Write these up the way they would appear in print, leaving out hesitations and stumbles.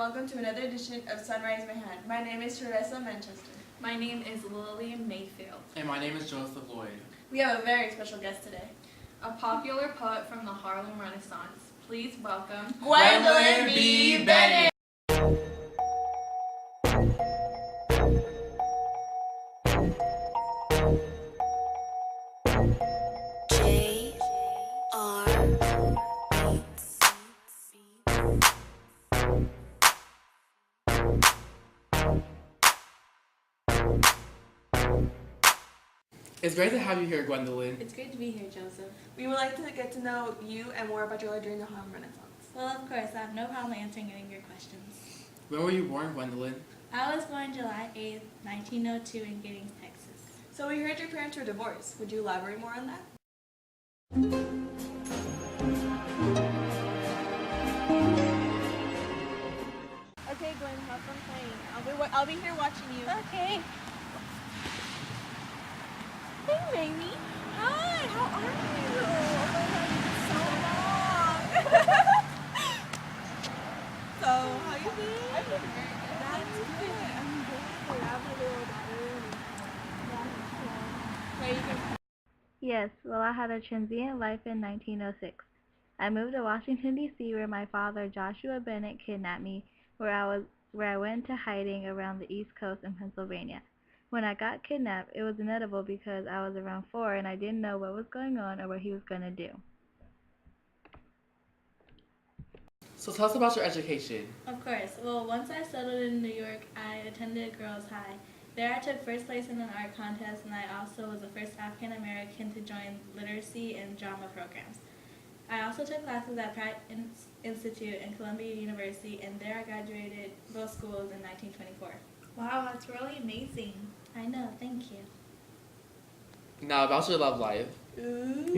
welcome to another edition of Sunrise Mayhem. My name is Teresa Manchester. My name is Lillian Mayfield. And my name is Joseph Lloyd. We have a very special guest today. A popular poet from the Harlem Renaissance. Please welcome Gwendolyn B. Bennett. It's great to have you here, Gwendolyn. It's great to be here, Joseph. We would like to get to know you and more about your life during the Harlem Renaissance. Well, of course, I have no problem answering any of your questions. When were you born, Gwendolyn? I was born July 8th, 1902 in Giddings, Texas. So we heard your parents were divorced. Would you elaborate more on that? Okay, Gwen, have fun playing. I'll be here watching you. Okay. Hey, Mamie. Hi, how are you? Oh my God, it's been so long. So, how you doing? I'm doing very good. That's good. I'm good. I have my little daughter. Yes, well, I had a transient life in 1906. I moved to Washington, D.C., where my father, Joshua Bennett, kidnapped me, where I went into hiding around the East Coast in Pennsylvania. When I got kidnapped, it was inevitable because I was around 4 and I didn't know what was going on or what he was going to do. So tell us about your education. Of course. Well, once I settled in New York, I attended Girls High. There I took first place in an art contest, and I also was the first African American to join literacy and drama programs. I also took classes at Pratt Institute and Columbia University, and there I graduated both schools in 1924. Wow, that's really amazing. I know, thank you. Now about your love life. Ooh.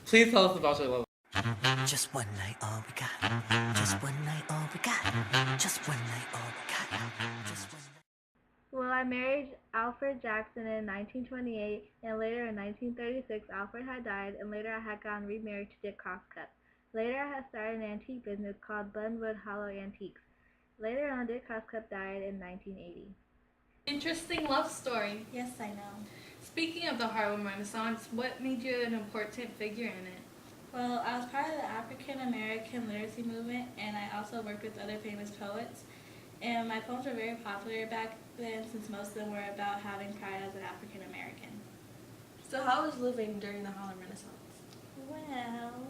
Please tell us about your love life. Just one night, all we got. Just one night, all we got. Just one night, all we got. Just one night. Well, I married Alfred Jackson in 1928, and later in 1936, Alfred had died, and later I had gotten remarried to Dick Crosscup. Later, I had started an antique business called Bunwood Hollow Antiques. Later on, Dick Crosscup died in 1980. Interesting love story. Yes, I know. Speaking of the Harlem Renaissance, what made you an important figure in it? Well, I was part of the African American literacy movement, and I also worked with other famous poets. And my poems were very popular back then, since most of them were about having pride as an African American. So how was living during the Harlem Renaissance? Well,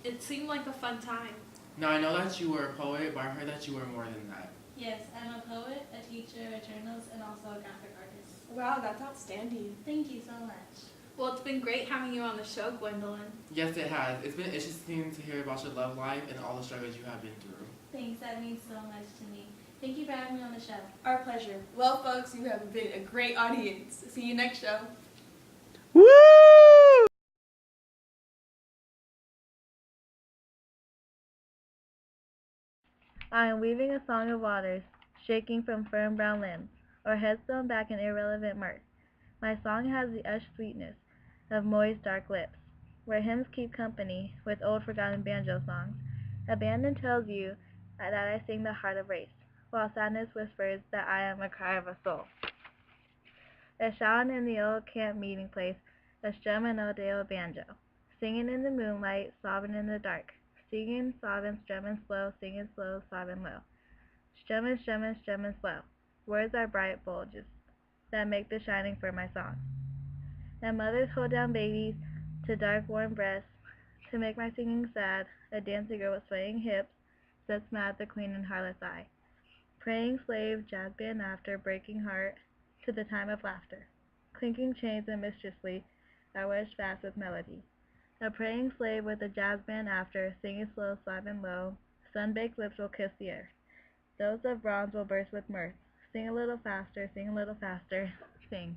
It seemed like a fun time. Now I know that you were a poet, but I heard that you were more than that. yes, I'm a poet, a teacher, a journalist, and also a graphic artist. Wow, that's outstanding. Thank you so much. Well, it's been great having you on the show, Gwendolyn. Yes, it has. It's been interesting to hear about your love life and all the struggles you have been through. Thanks, that means so much to me. Thank you for having me on the show. Our pleasure. Well, folks, you have been a great audience. See you next show. I am weaving a song of waters, shaking from firm brown limbs, or head thrown back in irrelevant mirth. My song has the ushed sweetness of moist dark lips, where hymns keep company with old forgotten banjo songs. Abandon tells you that I sing the heart of race, while sadness whispers that I am a cry of a soul. A shouting in the old camp meeting place, a strumming old day old banjo, singing in the moonlight, sobbing in the dark. Singing, sobbing, strumming slow, singing slow, sobbing low. Strumming, strumming, strumming slow. Words are bright bulges that make the shining for my song. And mothers hold down babies to dark warm breasts to make my singing sad. A dancing girl with swaying hips sets mad the queen in harlot's eye. Praying slave, jazz band after, breaking heart to the time of laughter. Clinking chains and mistressly are wedged fast with melody. A praying slave with a jazz band after, singing slow, sobbing low, sun-baked lips will kiss the earth. Those of bronze will burst with mirth. Sing a little faster, sing.